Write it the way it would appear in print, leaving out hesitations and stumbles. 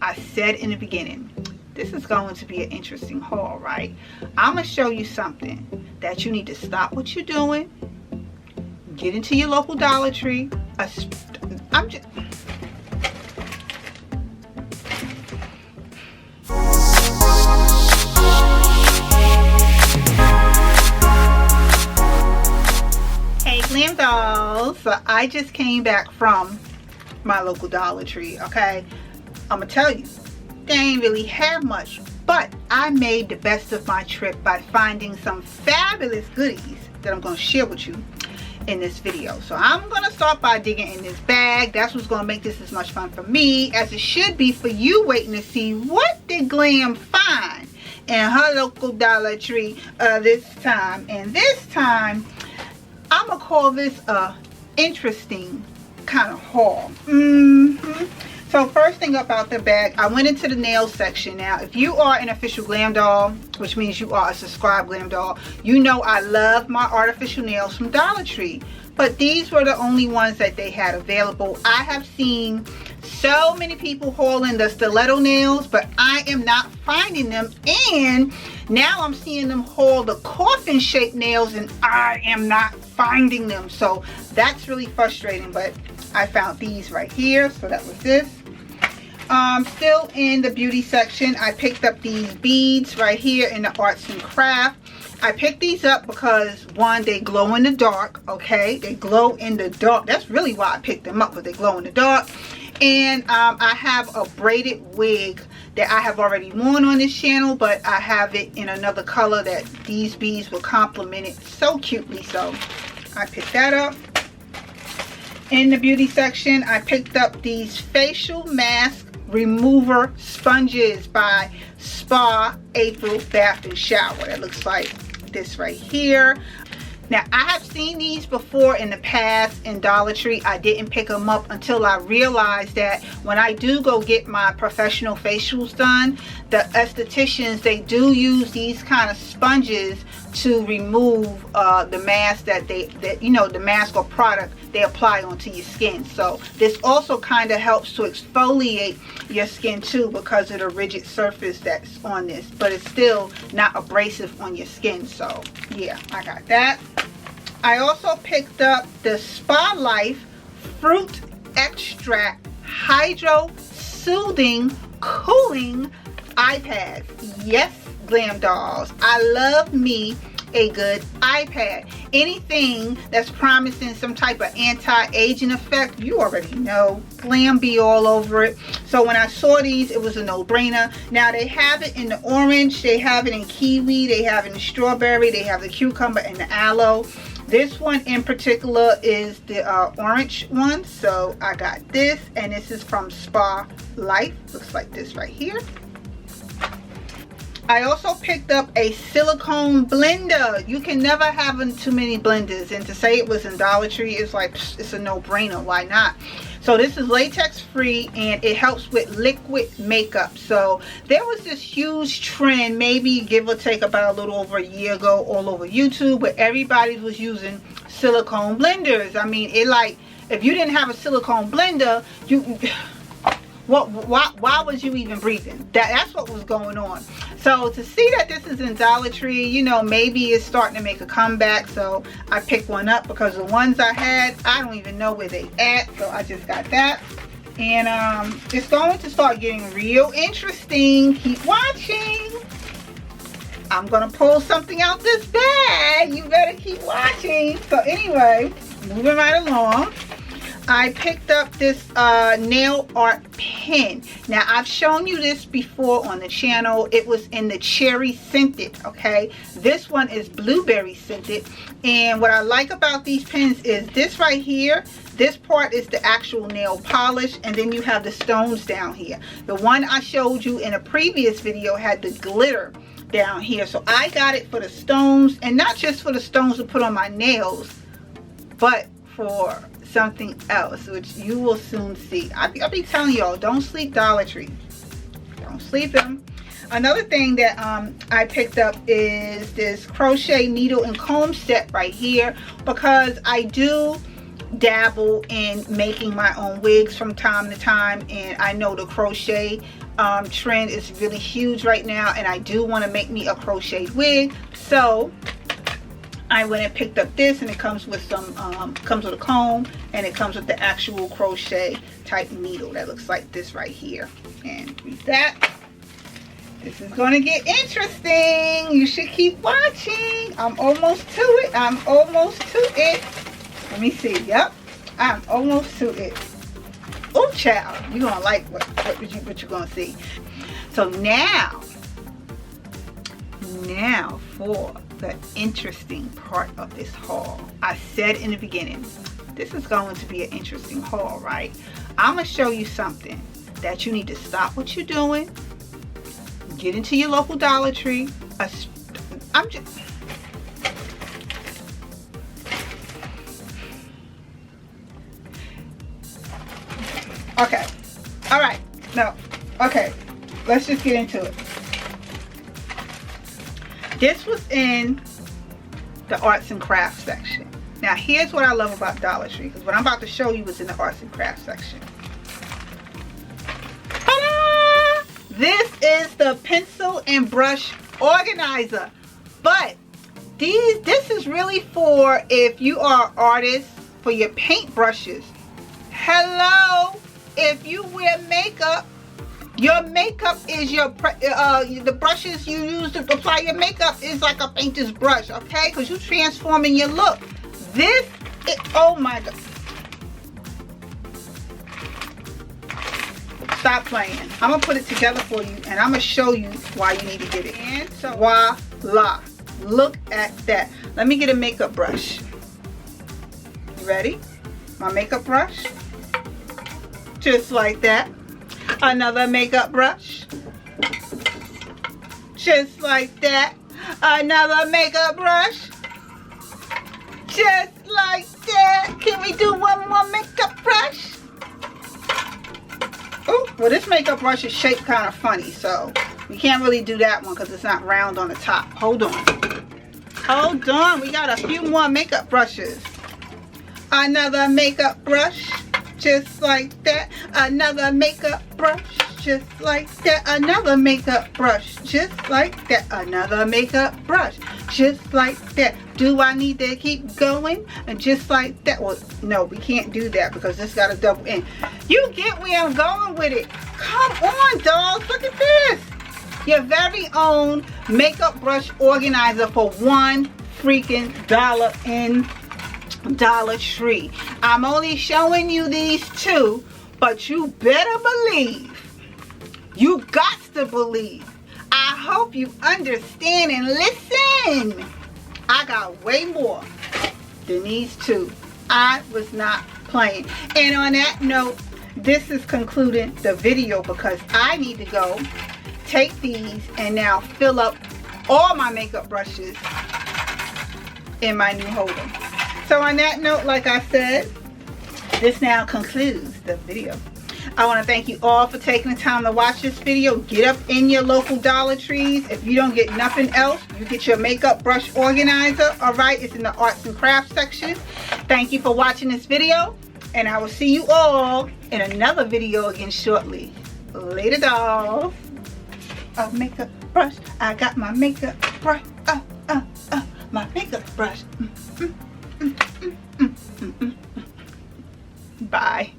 I said in the beginning, this is going to be an interesting haul, right? I'm gonna show you something that you need to stop what you're doing, get into your local Dollar Tree. Hey Glam Dolls, so I just came back from my local Dollar Tree, okay? I'm gonna tell you, they ain't really have much, but I made the best of my trip by finding some fabulous goodies that I'm going to share with you in this video. So I'm going to start by digging in this bag. That's what's going to make this as much fun for me as it should be for you, waiting to see what did Glam find in her local Dollar Tree this time. And this time I'm going to call this a interesting kind of haul. So first thing about the bag, I went into the nail section. Now, if you are an official Glam Doll, which means you are a subscribed Glam Doll, you know I love my artificial nails from Dollar Tree. But these were the only ones that they had available. I have seen so many people hauling the stiletto nails, but I am not finding them. And now I'm seeing them haul the coffin shaped nails, and I am not finding them. So that's really frustrating, but I found these right here. So that was this. Still in the beauty section, I picked up these beads right here in the arts and craft. I picked these up because, one, they glow in the dark, okay? They glow in the dark. That's really why I picked them up, because they glow in the dark. And I have a braided wig that I have already worn on this channel, but I have it in another color that these beads will complement it so cutely. So I picked that up. In the beauty section, I picked up these facial mask remover sponges by Spa April Bath and Shower. That looks like this right here. Now, I have seen these before in the past in Dollar Tree. I didn't pick them up until I realized that when I do go get my professional facials done, the estheticians, they do use these kind of sponges to remove the mask the mask or product they apply onto your skin. So this also kind of helps to exfoliate your skin too, because of the rigid surface that's on this, but it's still not abrasive on your skin. So yeah, I got that. I also picked up the Spa Life Fruit Extract Hydro Soothing Cooling eye pads. Yes, Glam Dolls, I love me a good eye pad. Anything that's promising some type of anti-aging effect, you already know, Glam be all over it. So when I saw these, it was a no-brainer. Now they have it in the orange, they have it in kiwi, they have it in the strawberry, they have the cucumber and the aloe. This one in particular is the orange one, so I got this, and this is from Spa Life. Looks like this right here. I also picked up a silicone blender. You can never have too many blenders, and to say it was in Dollar Tree is like, it's a no-brainer. Why not? So this is latex free, and it helps with liquid makeup. So there was this huge trend, maybe give or take about a little over a year ago, all over YouTube, where everybody was using silicone blenders. I mean, it like, if you didn't have a silicone blender, why was you even breathing? That's what was going on. So to see that this is in Dollar Tree, you know, maybe it's starting to make a comeback. So I picked one up because the ones I had, I don't even know where they at. So I just got that. And it's going to start getting real interesting. Keep watching. I'm going to pull something out this bag. You better keep watching. So anyway, moving right along. I picked up this nail art pen. Now, I've shown you this before on the channel. It was in the cherry scented, okay? This one is blueberry scented. And what I like about these pens is this right here. This part is the actual nail polish, and then you have the stones down here. The one I showed you in a previous video had the glitter down here. So I got it for the stones, and not just for the stones to put on my nails, but for something else, which you will soon see. I'll be telling y'all, don't sleep Dollar Tree. Don't sleep them. Another thing that I picked up is this crochet needle and comb set right here, because I do dabble in making my own wigs from time to time, and I know the crochet trend is really huge right now, and I do want to make me a crocheted wig. So I went and picked up this, and it comes with some comes with a comb, and it comes with the actual crochet type needle that looks like this right here. And use that. This is going to get interesting. You should keep watching. I'm almost to it. I'm almost to it. Let me see. Yep, I'm almost to it. Oh, child, you're going to like what you're going to see. So now for the interesting part of this haul. I said in the beginning, this is going to be an interesting haul, right? I'm going to show you something that you need to stop what you're doing. Get into your local Dollar Tree. Okay. All right. No. Okay. Let's just get into it. This was in the arts and crafts section. Now, here's what I love about Dollar Tree, because what I'm about to show you was in the arts and crafts section. Ta-da! This is the pencil and brush organizer. But this is really for if you are an artist, for your paint brushes. Hello, if you wear makeup, your makeup is the brushes you use to apply your makeup is like a painter's brush, okay? Because you're transforming your look. This is, oh my God. Stop playing. I'm going to put it together for you, and I'm going to show you why you need to get it. And so, voila. Look at that. Let me get a makeup brush. You ready? My makeup brush. Just like that. Another makeup brush. Just like that. Another makeup brush. Just like that. Can we do one more makeup brush? Oh, well, this makeup brush is shaped kind of funny, so we can't really do that one because it's not round on the top. Hold on. Hold on. We got a few more makeup brushes. Another makeup brush. Just like that. Another makeup brush. Just like that. Another makeup brush. Just like that. Another makeup brush. Just like that. Do I need to keep going? And just like that. Well, no, we can't do that because this got a double end. You get where I'm going with it. Come on, dolls. Look at this. Your very own makeup brush organizer for $1 freaking in Dollar Tree. I'm only showing you these two, but you better believe, you got to believe. I hope you understand and listen. I got way more than these two. I was not playing. And on that note, this is concluding the video because I need to go take these and now fill up all my makeup brushes in my new holder. So on that note, like I said, this now concludes the video. I want to thank you all for taking the time to watch this video. Get up in your local Dollar Trees. If you don't get nothing else, you get your makeup brush organizer. Alright, it's in the arts and crafts section. Thank you for watching this video, and I will see you all in another video again shortly. Later, dolls. A makeup brush. I got my makeup brush. My makeup brush. Bye.